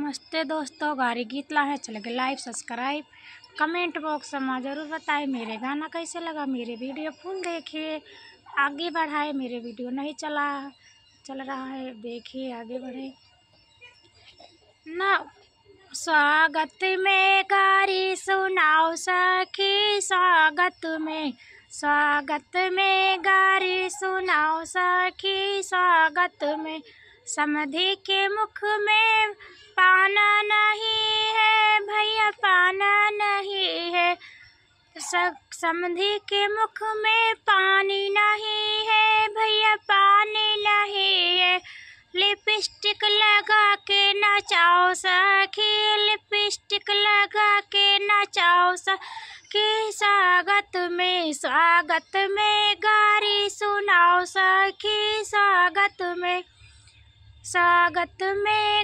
नमस्ते दोस्तों, गारी गीत ला है, चले गए लाइव सब्सक्राइब कमेंट बॉक्स में ज़रूर बताएं मेरे गाना कैसे लगा। मेरे वीडियो फुल देखिए, आगे बढ़ाए। मेरे वीडियो नहीं चल रहा है, देखिए आगे बढ़े ना। स्वागत में गारी सुनाओ सखी, स्वागत में गारी सुनाओ सखी, स्वागत में समधी के मुख में पाना नहीं है भैया, पाना नहीं है। समधी के मुख में पानी नहीं है भैया, पानी नहीं है। लिपस्टिक लगा के नचाओ सखी, लिपस्टिक लगा के नचाओ सखी, स्वागत में गारी सुनाओ सखी, स्वागत में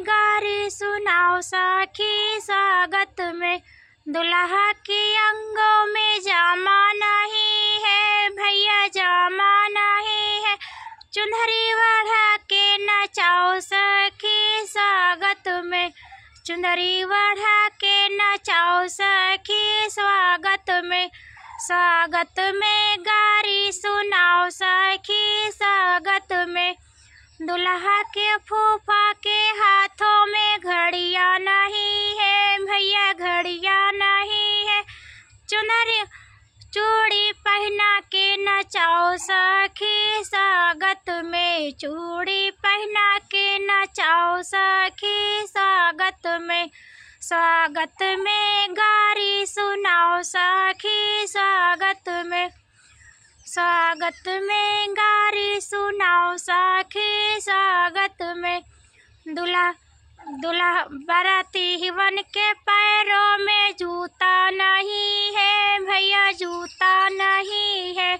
गारी सुनाओ सखी, स्वागत में। दुल्हा के अंगों में जामा नहीं है भैया, जामा नहीं है। चुनरी बढ़ा के नचाओ सखी, स्वागत में। चुनरी बढ़ा के नचाओ सखी, स्वागत में गारी सुनाओ सखी, स्वागत में। दुल्हा के फूफा के हाथों में घड़ियां नहीं है भैया, घड़ियां नहीं है। चूड़ी पहना के नचाओ सखी, स्वागत में। चूड़ी पहना के नचाओ सखी, स्वागत में गारी सुनाओ सखी, स्वागत में गारी सुनाओ सखी, स्वागत में। दूल्हा बाराती बन के पैरों में जूता नहीं है भैया, जूता नहीं है।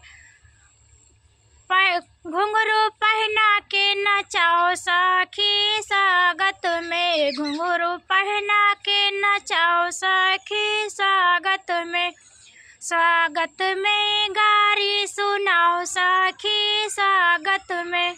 घुंघरू पहना के नचाओ सखी, स्वागत में। घुंघरू पहना के नचाओ सखी, स्वागत में गारी सुनाओ सखी, स्वागत में।